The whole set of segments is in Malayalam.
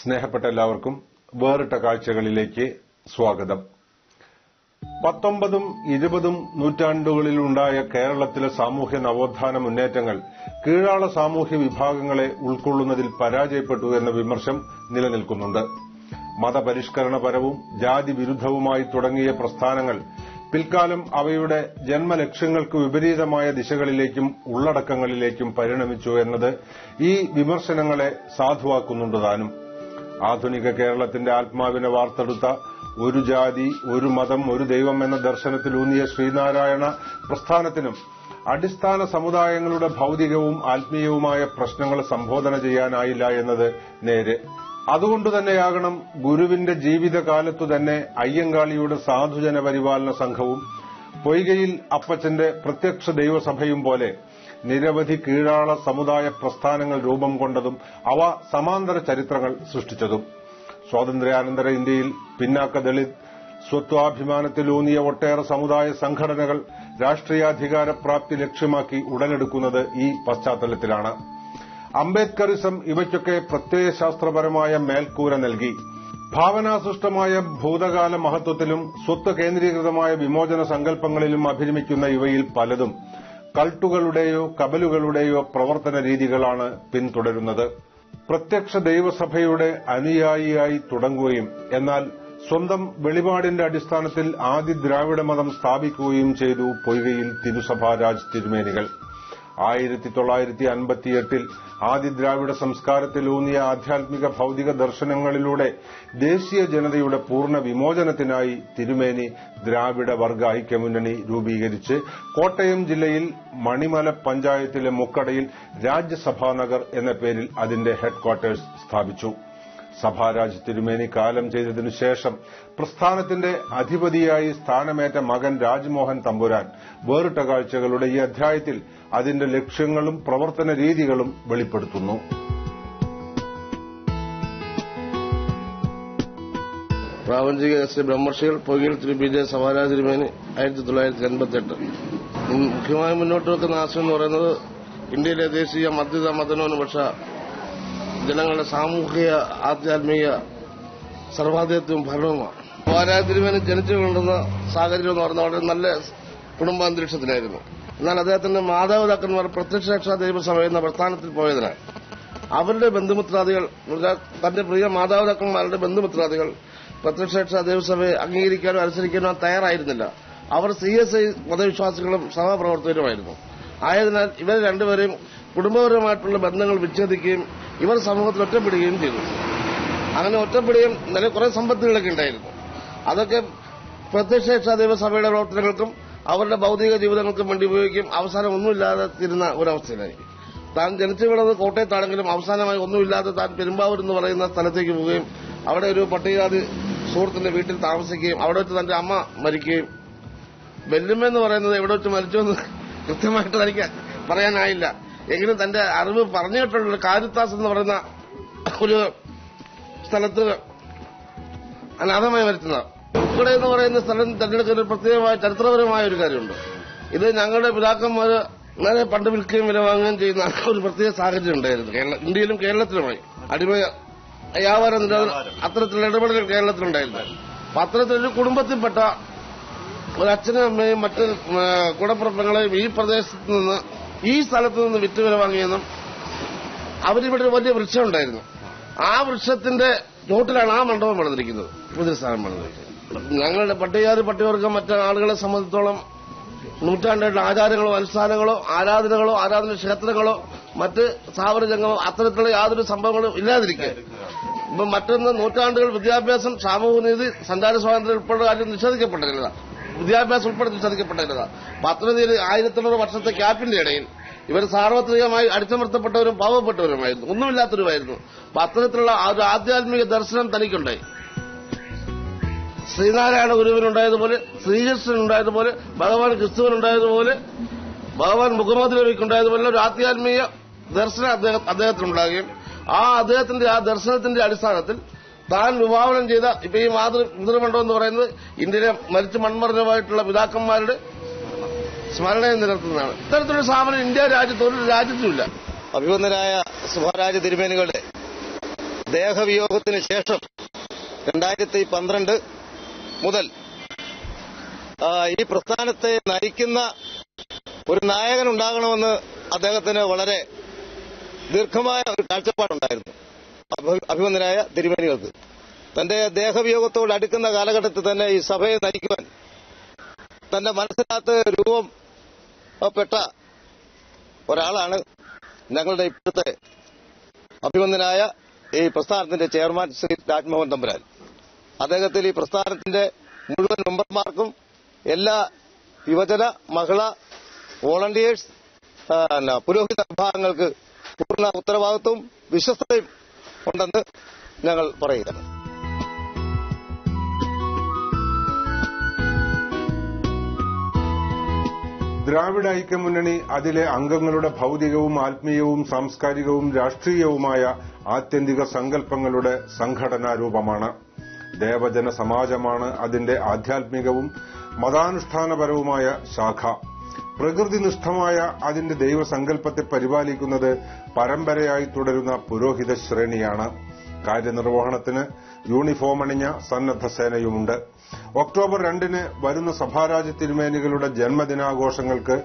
സ്നേഹപ്പെട്ട എല്ലാവർക്കും വേറിട്ട കാഴ്ചകളിലേക്ക് സ്വാഗതം. 19ഉം 20ഉം നൂറ്റാണ്ടുകളിലുണ്ടായ കേരളത്തിലെ സാമൂഹ്യ നവോത്ഥാന മുന്നേറ്റങ്ങൾ കീഴാള സാമൂഹ്യ വിഭാഗങ്ങളെ ഉൾക്കൊള്ളുന്നതിൽ പരാജയപ്പെട്ടു എന്ന വിമർശം നിലനിൽക്കുന്നുണ്ട്. മതപരിഷ്കരണപരവും ജാതി വിരുദ്ധവുമായി തുടങ്ങിയ പ്രസ്ഥാനങ്ങൾ പിൽക്കാലം അവയുടെ ജന്മലക്ഷ്യങ്ങൾക്ക് വിപരീതമായ ദിശകളിലേക്കും ഉള്ളടക്കങ്ങളിലേക്കും പരിണമിച്ചു എന്നത് ഈ വിമർശനങ്ങളെ സാധുവാക്കുന്നുണ്ട് താനും. ആധുനിക കേരളത്തിന്റെ ആത്മാവിനെ വാർത്തെടുത്ത ഒരു ജാതി, ഒരു മതം, ഒരു ദൈവം എന്ന ദർശനത്തിലൂന്നിയ ശ്രീനാരായണ പ്രസ്ഥാനത്തിനും അടിസ്ഥാന സമുദായങ്ങളുടെ ഭൌതികവും ആത്മീയവുമായ പ്രശ്നങ്ങൾ സംബോധന ചെയ്യാനായില്ല എന്നത് നേരെ. അതുകൊണ്ടുതന്നെയാകണം ഗുരുവിന്റെ ജീവിതകാലത്തു തന്നെ അയ്യങ്കാളിയുടെ സാധുജന പരിപാലന സംഘവും പൊയ്കയിൽ അപ്പച്ചന്റെ പ്രത്യക്ഷ ദൈവസഭയും പോലെ നിരവധി കീഴാള സമുദായ പ്രസ്ഥാനങ്ങൾ രൂപം കൊണ്ടതും അവ സമാന്തര ചരിത്രങ്ങൾ സൃഷ്ടിച്ചതും. സ്വാതന്ത്ര്യാനന്തര ഇന്ത്യയിൽ പിന്നാക്ക ദളിത് സ്വത്വാഭിമാനത്തിലൂന്നിയ ഒട്ടേറെ സമുദായ സംഘടനകൾ രാഷ്ട്രീയാധികാരപ്രാപ്തി ലക്ഷ്യമാക്കി ഉടലെടുക്കുന്നത് ഈ പശ്ചാത്തലത്തിലാണ്. അംബേദ്കറിസം ഇവയ്ക്കൊക്കെ പ്രത്യയശാസ്ത്രപരമായ മേൽക്കൂര നൽകി. ഭാവനാസൃഷ്ടമായ ഭൂതകാല മഹത്വത്തിലും സ്വത്ത് കേന്ദ്രീകൃതമായ വിമോചന സങ്കല്പങ്ങളിലും അഭിരമിക്കുന്ന ഇവയിൽ പലതും കൾട്ടുകളുടെയോ കബലുകളുടെയോ പ്രവർത്തന രീതികളാണ് പിന്തുടരുന്നത്. പ്രത്യക്ഷ ദൈവസഭയുടെ അനുയായിയായി തുടങ്ങുകയും എന്നാൽ സ്വന്തം വെളിപാടിന്റെ അടിസ്ഥാനത്തിൽ ആദി ദ്രാവിഡ മതം സ്ഥാപിക്കുകയും ചെയ്തു പൊയ്കയിൽ തിരുസഭാരാജ് തിരുമേനികൾ. 1958 ആദി ദ്രാവിഡ സംസ്കാരത്തിലൂന്നിയ ആധ്യാത്മിക ഭൌതിക ദർശനങ്ങളിലൂടെ ദേശീയ ജനതയുടെ പൂർണ്ണ വിമോചനത്തിനായി തിരുമേനി ദ്രാവിഡ വർഗ ഐക്യമുന്നണി രൂപീകരിച്ച് കോട്ടയം ജില്ലയിൽ മണിമല പഞ്ചായത്തിലെ മുക്കടയിൽ രാജ്യസഭാനഗർ എന്ന പേരിൽ അതിന്റെ ഹെഡ്ക്വാർട്ടേഴ്സ് സ്ഥാപിച്ചു. സഭാരാജ് തിരുമേനി കാലം ചെയ്തതിനു ശേഷം പ്രസ്ഥാനത്തിന്റെ അധിപതിയായി സ്ഥാനമേറ്റ മകൻ രാജ്മോഹൻ തമ്പുരാൻ വേറിട്ട കാഴ്ചകളുടെ ഈ അധ്യായത്തിൽ അതിന്റെ ലക്ഷ്യങ്ങളും പ്രവർത്തന രീതികളും വെളിപ്പെടുത്തുന്നു. പ്രാപഞ്ചിക ശ്രീ ബ്രഹ്മർഷികൾ പൊയ്കയിൽ ശ്രീ ബി ജെ സഭാരാജ് തിരുമേനി 1988. മുഖ്യമായി മുന്നോട്ട് വെക്കുന്ന ആശയം എന്ന് പറയുന്നത് ഇന്ത്യയിലെ ദേശീയ മദ്യത മതന്യൂനപക്ഷ ജനങ്ങളുടെ സാമൂഹിക ആധ്യാത്മിക സർവാധിപത്യവും ഭരണവുമാണ്. സഭാരാജ് തിരുമേനി ജനിച്ചു കൊണ്ടുവന്ന സാഹചര്യം എന്ന് പറഞ്ഞാൽ വളരെ നല്ല കുടുംബാന്തരീക്ഷത്തിലായിരുന്നു. എന്നാൽ അദ്ദേഹത്തിന്റെ മാതാപിതാക്കന്മാർ പ്രത്യക്ഷരക്ഷാ ദൈവസഭ എന്ന പ്രസ്ഥാനത്തിൽ പോയതിനാൽ അവരുടെ ബന്ധുമിത്രാദികൾ, തന്റെ പ്രിയ മാതാപിതാക്കന്മാരുടെ ബന്ധുമിത്രാദികൾ പ്രത്യക്ഷരക്ഷാ ദൈവസഭയെ അംഗീകരിക്കാനോ അനുസരിക്കാനോ തയ്യാറായിരുന്നില്ല. അവർ CSI മതവിശ്വാസികളും സഹപ്രവർത്തകരുമായിരുന്നു. ആയതിനാൽ ഇവർ രണ്ടുപേരെയും കുടുംബപരമായിട്ടുള്ള ബന്ധങ്ങൾ വിച്ഛേദിക്കുകയും ഇവർ സമൂഹത്തിൽ ഒറ്റപ്പെടുകയും ചെയ്തു. അങ്ങനെ ഒറ്റപ്പെടുകയും നല്ല കുറെ സമ്പത്തുകളൊക്കെ ഉണ്ടായിരുന്നു. അതൊക്കെ പ്രത്യക്ഷരക്ഷാ ദൈവസഭയുടെ പ്രവർത്തനങ്ങൾക്കും അവരുടെ ഭൌതിക ജീവിതങ്ങൾക്കും വേണ്ടി ഉപയോഗിക്കും. അവസാനം ഒന്നുമില്ലാതെ തീരുന്ന ഒരവസ്ഥയിലായി. താൻ ജനിച്ചു വീണത് കോട്ടയത്താണെങ്കിലും അവസാനമായി ഒന്നുമില്ലാതെ താൻ പെരുമ്പാവൂർ എന്ന് പറയുന്ന സ്ഥലത്തേക്ക് പോവുകയും അവിടെ ഒരു പട്ടികജാതി സുഹൃത്തിന്റെ വീട്ടിൽ താമസിക്കുകയും അവിടെ വെച്ച് തന്റെ അമ്മ മരിക്കുകയും, വെല്ലുമെന്ന് പറയുന്നത് എവിടെ വെച്ച് മരിച്ചുവെന്ന് കൃത്യമായിട്ട് തനിക്ക് പറയാനായില്ല. എങ്കിലും തന്റെ അറിവ് പറഞ്ഞു കേട്ടുള്ള കാരിത്താസ് എന്ന് പറയുന്ന ഒരു സ്ഥലത്ത് അനാഥമായി മരിച്ചത്. ഉക്കട എന്ന് പറയുന്ന സ്ഥലം തെരഞ്ഞെടുക്കുന്ന പ്രത്യേകമായ ചരിത്രപരമായ ഒരു കാര്യമുണ്ട്. ഇത് ഞങ്ങളുടെ പിതാക്കന്മാര് നേരെ പണ്ട് വിൽക്കുകയും വില വാങ്ങുകയും ചെയ്യുന്ന ഒരു പ്രത്യേക സാഹചര്യം ഉണ്ടായിരുന്നു ഇന്ത്യയിലും കേരളത്തിലുമായി. അടിമ വ്യാപാര നിരോധനം, അത്തരത്തിലുള്ള ഇടപെടലുകൾ കേരളത്തിലുണ്ടായിരുന്നു. അപ്പൊ അത്തരത്തിലൊരു കുടുംബത്തിൽപ്പെട്ട ഒരു അച്ഛനും അമ്മയും മറ്റ് കൂടപ്പുറപ്പങ്ങളെയും ഈ പ്രദേശത്ത് നിന്ന്, ഈ സ്ഥലത്ത് നിന്ന് വിറ്റുവില വാങ്ങിയെന്നും അവരിവിടെ ഒരു വലിയ വൃക്ഷം ഉണ്ടായിരുന്നു. ആ വൃക്ഷത്തിന്റെ ചോട്ടിലാണ് ആ മണ്ഡപം പണിതിരിക്കുന്നത്, പുതിയസ്ഥാനം പണിതിരിക്കുന്നത്. ഞങ്ങളുടെ പട്ടികവർഗം മറ്റ് ആളുകളെ സംബന്ധിച്ചോളം നൂറ്റാണ്ടായിട്ടുള്ള ആചാരങ്ങളോ അനുഷ്ഠാനങ്ങളോ ആരാധനകളോ ആരാധന ക്ഷേത്രങ്ങളോ മറ്റ് സ്ഥാപനജംഗമോ അത്തരത്തിലുള്ള യാതൊരു സംഭവങ്ങളും ഇല്ലാതിരിക്കുക. ഇപ്പം മറ്റൊന്ന്, നൂറ്റാണ്ടുകൾ വിദ്യാഭ്യാസം, സാമൂഹ്യനീതി, സഞ്ചാര സ്വാതന്ത്ര്യം ഉൾപ്പെടെ കാര്യം നിഷേധിക്കപ്പെട്ടിരുന്നതാണ്. വിദ്യാഭ്യാസം ഉൾപ്പെടെ നിഷേധിക്കപ്പെട്ടിരുന്നതാണ്. 1100 വർഷത്തെ ഗ്യാപ്പിന്റെ ഇടയിൽ ഇവർ സാർവത്രികമായി അടിച്ചമർത്തപ്പെട്ടവരും പാവപ്പെട്ടവരുമായിരുന്നു, ഒന്നുമില്ലാത്തവരുമായിരുന്നു. അപ്പൊ അത്തരത്തിലുള്ള ഒരു ആധ്യാത്മിക ദർശനം തനിക്കുണ്ടായി. ശ്രീനാരായണ ഗുരുവിനുണ്ടായതുപോലെ, ശ്രീകൃഷ്ണനുണ്ടായതുപോലെ, ഭഗവാൻ ക്രിസ്തുവിനുണ്ടായതുപോലെ, ഭഗവാൻ മുഹമ്മദ് നബിക്കുണ്ടായതുപോലെ ഒരു ആധ്യാത്മിക ദർശനം അദ്ദേഹത്തിനുണ്ടാകുകയും അദ്ദേഹത്തിന്റെ ആ ദർശനത്തിന്റെ അടിസ്ഥാനത്തിൽ താൻ വിഭാവനം ചെയ്ത ഇപ്പൊ ഈ മാതൃമണ്ഡപം എന്ന് പറയുന്നത് ഇന്ത്യയിലെ മരിച്ചു മൺമറഞ്ഞുമായിട്ടുള്ള പിതാക്കന്മാരുടെ സ്മരണയെ നിലനിർത്തുന്നതാണ്. ഇത്തരത്തിലുള്ള സ്ഥാപനം ഇന്ത്യ രാജ്യത്ത് ഒരു രാജ്യത്തുമില്ല. അഭിവന്ദനായ സഭാരാജ് തിരുമേനികളുടെ ദേഹവിയോഗത്തിന് ശേഷം 2012 മുതൽ ഈ പ്രസ്ഥാനത്തെ നയിക്കുന്ന ഒരു നായകനുണ്ടാകണമെന്ന് അദ്ദേഹത്തിന് വളരെ ദീർഘമായ ഒരു കാഴ്ചപ്പാടുണ്ടായിരുന്നു. അഭിമന്യനായ തിരുമേനികൾക്ക് തന്റെ ദേഹവിയോഗത്തോട് അടുക്കുന്ന കാലഘട്ടത്തിൽ തന്നെ ഈ സഭയെ നയിക്കുവാൻ തന്റെ മനസ്സിനകത്ത് രൂപപ്പെട്ട ഒരാളാണ് ഞങ്ങളുടെ ഇപ്പോഴത്തെ അഭിമന്യനായ ഈ പ്രസ്ഥാനത്തിന്റെ ചെയർമാൻ ശ്രീ രാജ്മോഹൻ തമ്പുരാൻ. അദ്ദേഹത്തിൽ ഈ പ്രസ്ഥാനത്തിന്റെ മുഴുവൻ മെമ്പർമാർക്കും എല്ലാ യുവജന, മഹിളാ, വോളണ്ടിയേഴ്സ്, പുരോഹിത വിഭാഗങ്ങൾക്ക് പൂർണ്ണ ഉത്തരവാദിത്വവും വിശ്വസ്തയും ഉണ്ടെന്ന് ഞങ്ങൾ പറയുകയാണ്. ദ്രാവിഡ ഐക്യമുന്നണി അതിലെ അംഗങ്ങളുടെ ഭൌതികവും ആത്മീയവും സാംസ്കാരികവും രാഷ്ട്രീയവുമായ ആത്യന്തിക സങ്കല്പങ്ങളുടെ സംഘടനാ രൂപമാണ്. ദേവജന സമാജമാണ് അതിന്റെ ആധ്യാത്മികവും മതാനുഷ്ഠാനപരവുമായ ശാഖ. പ്രകൃതിനിഷ്ഠമായ അതിന്റെ ദൈവസങ്കല്പത്തെ പരിപാലിക്കുന്നത് പരമ്പരയായി തുടരുന്ന പുരോഹിത ശ്രേണിയാണ്. കാര്യനിർവഹണത്തിന് യൂണിഫോം അണിഞ്ഞ സന്നദ്ധ സേനയുമുണ്ട്. ഒക്ടോബർ 2 വരുന്ന സഭാരാജ് തിരുമേനികളുടെ ജന്മദിനാഘോഷങ്ങൾക്ക്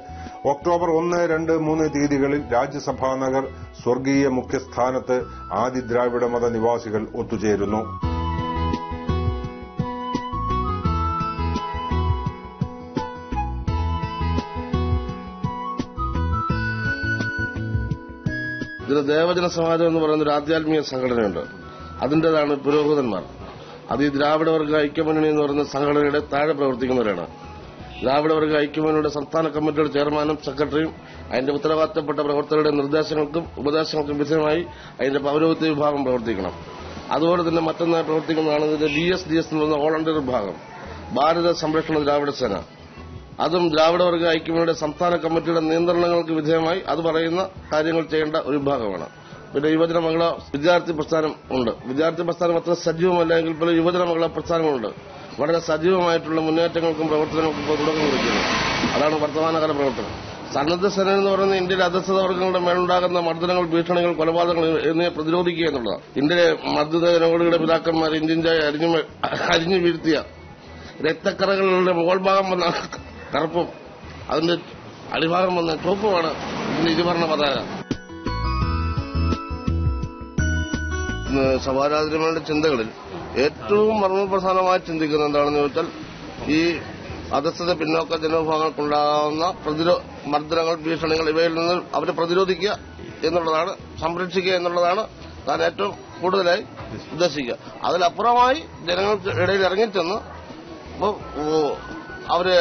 ഒക്ടോബർ 1, 2, 3 തീയതികളിൽ രാജ്യസഭാ നഗർ സ്വർഗീയ മുഖ്യസ്ഥാനത്ത് ആദിദ്രാവിഡ മത നിവാസികൾ ഒത്തുചേരുന്നു. ഇതിന് ദേവജന സമാജം എന്ന് പറയുന്ന ഒരു ആധ്യാത്മിക സംഘടനയുണ്ട്. അതിന്റേതാണ് പുരോഹിതന്മാർ. അത് ഈ ദ്രാവിഡ വർഗ ഐക്യമുന്നണി എന്ന് പറയുന്ന സംഘടനയുടെ താഴെ പ്രവർത്തിക്കുന്നവരാണ്. ദ്രാവിഡ വർഗ ഐക്യമുന്നണിയുടെ സംസ്ഥാന കമ്മിറ്റിയുടെ ചെയർമാനും സെക്രട്ടറിയും അതിന്റെ ഉത്തരവാദിത്തപ്പെട്ട പ്രവർത്തകരുടെ നിർദ്ദേശങ്ങൾക്കും ഉപദേശങ്ങൾക്കും വിധേയമായി അതിന്റെ പൌരോഹിത്യ വിഭാഗം പ്രവർത്തിക്കണം. അതുപോലെ തന്നെ മറ്റൊന്നായി പ്രവർത്തിക്കുന്നതാണ് ഇതിന്റെ BSDS എന്ന് പറയുന്ന ഓൾ ഇന്ത്യ വിഭാഗം, ഭാരത സംരക്ഷണ ദ്രാവിഡ സേന. അതും ദ്രാവിഡ വർഗ ഐക്യമുന്നണിയുടെ സംസ്ഥാന കമ്മിറ്റിയുടെ നിയന്ത്രണങ്ങൾക്ക് വിധേയമായി അത് പറയുന്ന കാര്യങ്ങൾ ചെയ്യേണ്ട ഒരു വിഭാഗമാണ്. പിന്നെ യുവജന മഹിളാ വിദ്യാർത്ഥി പ്രസ്ഥാനം ഉണ്ട്. വിദ്യാർത്ഥി പ്രസ്ഥാനം അത്ര സജീവമല്ലെങ്കിൽ പോലും യുവജന മഹിളാ പ്രസ്ഥാനങ്ങളുണ്ട്. വളരെ സജീവമായിട്ടുള്ള മുന്നേറ്റങ്ങൾക്കും പ്രവർത്തനങ്ങൾക്കും തുടക്കം കുറിക്കുന്നു. അതാണ് വർത്തമാനകാല പ്രവർത്തനം. സന്നദ്ധ സേന എന്ന് പറയുന്നത് ഇന്ത്യയിലെ അധസ്ഥിത വർഗ്ഗങ്ങളുടെ മേലുണ്ടാകുന്ന മർദ്ദനങ്ങൾ, ഭീഷണികൾ, കൊലപാതകങ്ങൾ എന്നിവയെ പ്രതിരോധിക്കുക എന്നുള്ളതാണ്. ഇന്ത്യയിലെ മർദ്ദിത ജനങ്ങളുടെ പിതാക്കന്മാർ ഇന്ത്യൻ അരിഞ്ഞു വീഴ്ത്തിയ രക്തക്കറകളുടെ മുകൾ ഭാഗം വന്ന കറുപ്പും അതിന്റെ അടിഭാഗം വന്ന ചുവപ്പുമാണ് ഇതിന്റെ ഇരുവർണ്ണ പതാക. സഭാരാജ്യങ്ങളുടെ ചിന്തകളിൽ ഏറ്റവും മർമ്മപ്രധാനമായി ചിന്തിക്കുന്നത് എന്താണെന്ന് ചോദിച്ചാൽ ഈ അധസ്ഥിത പിന്നോക്ക ജനവിഭാഗങ്ങൾക്കുണ്ടാകുന്ന മർദ്ദനങ്ങൾ, ഭീഷണികൾ ഇവയിൽ നിന്ന് അവരെ പ്രതിരോധിക്കുക എന്നുള്ളതാണ്, സംരക്ഷിക്കുക എന്നുള്ളതാണ് താൻ ഏറ്റവും കൂടുതലായി ഉദ്ദേശിക്കുക. അതിലപ്പുറമായി ജനങ്ങൾക്ക് ഇടയിൽ ഇറങ്ങിച്ചെന്ന് അവരെ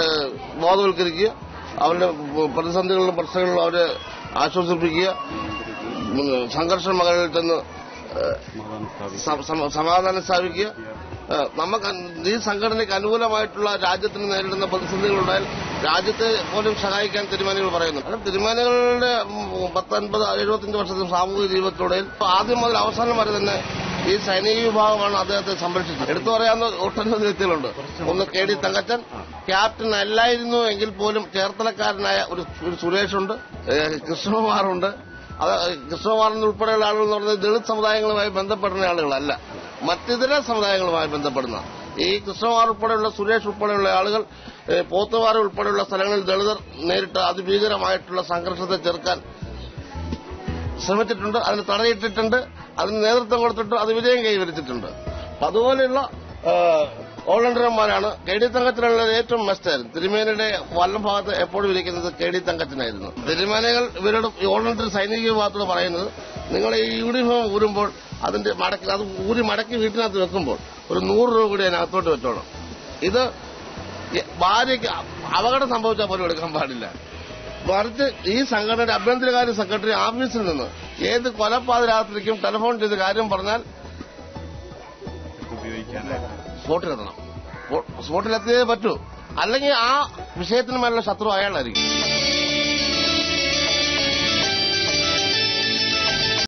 ബോധവൽക്കരിക്കുക, അവരുടെ പ്രതിസന്ധികളിലും പ്രശ്നങ്ങളിലും അവരെ ആശ്വസിപ്പിക്കുക, സംഘർഷ മേഖലയിൽ ചെന്ന് സമാധാനം സ്ഥാപിക്കുക. നമുക്ക് ഈ സംഘടനയ്ക്ക് അനുകൂലമായിട്ടുള്ള രാജ്യത്തിന് നേരിടുന്ന പ്രതിസന്ധികളുണ്ടായാൽ രാജ്യത്തെ പോലും സഹായിക്കാൻ തിരുമേനികൾ പറയുന്നു. തിരുമേനികളുടെ 50-75 വർഷത്തെ സാമൂഹിക ജീവിതത്തിലൂടെ ആദ്യം മുതൽ അവസാനം വരെ തന്നെ ഈ സൈനിക വിഭാഗമാണ് അദ്ദേഹത്തെ സംരക്ഷിച്ചത്. എടുത്തു പറയാവുന്ന ഒട്ടനവധി വ്യക്തികളുണ്ട്. ഒന്ന് KD തങ്കച്ചൻ, ക്യാപ്റ്റൻ അല്ലായിരുന്നു എങ്കിൽ പോലും ചേർത്തലക്കാരനായ ഒരു സുരേഷുണ്ട്, കൃഷ്ണകുമാറുണ്ട്. അത് കൃഷ്ണകുമാറിന് ഉൾപ്പെടെയുള്ള ആളുകൾ എന്ന് പറയുന്നത് ദളിത് സമുദായങ്ങളുമായി ബന്ധപ്പെടുന്ന ആളുകളല്ല, മറ്റിതര സമുദായങ്ങളുമായി ബന്ധപ്പെടുന്ന ഈ കൃഷ്ണകുമാർ ഉൾപ്പെടെയുള്ള സുരേഷ് ഉൾപ്പെടെയുള്ള ആളുകൾ പോത്തുവാര ഉൾപ്പെടെയുള്ള സ്ഥലങ്ങളിൽ ദളിതർ നേരിട്ട അതിഭീകരമായിട്ടുള്ള സംഘർഷത്തെ ചെറുക്കാൻ ശ്രമിച്ചിട്ടുണ്ട്, അതിന് തടയിട്ടിട്ടുണ്ട്, അതിന് നേതൃത്വം കൊടുത്തിട്ട് അത് വിജയം കൈവരിച്ചിട്ടുണ്ട്. അതുപോലെയുള്ള വോളണ്ടിയർമാരാണ്. KD തങ്കച്ചനുള്ള ഏറ്റവും ബെസ്റ്റായിരുന്നു. തിരുമേനിയുടെ വലം ഭാഗത്ത് എപ്പോഴും ഇരിക്കുന്നത് KD തങ്കച്ചനായിരുന്നു. തിരുമേനികൾ ഇവരോട് വോളണ്ടിയർ സൈനിക വിഭാഗത്തോട് പറയുന്നത്, നിങ്ങൾ ഈ യൂണിഫോം ഊരുമ്പോൾ അതിന്റെ അത് ഊരി മടക്കി വീട്ടിനകത്ത് വെക്കുമ്പോൾ ഒരു 100 രൂപ കൂടി അതിനകത്തോട്ട് വെച്ചോണം. ഇത് ഭാര്യയ്ക്ക് അപകടം സംഭവിച്ചാൽ പോലും എടുക്കാൻ പാടില്ല. മറിച്ച് ഈ സംഘടനയുടെ ആഭ്യന്തരകാര്യ സെക്രട്ടറി ഓഫീസിൽ നിന്ന് ഏത് കൊലപാതകത്തിലേക്കും ടെലിഫോൺ ചെയ്ത് കാര്യം പറഞ്ഞാൽ സ്പോട്ടിലെത്തണം. സ്പോട്ടിലെത്തിയേ പറ്റൂ, അല്ലെങ്കിൽ ആ വിഷയത്തിന് മേലുള്ള ശത്രു അയാളായിരിക്കും.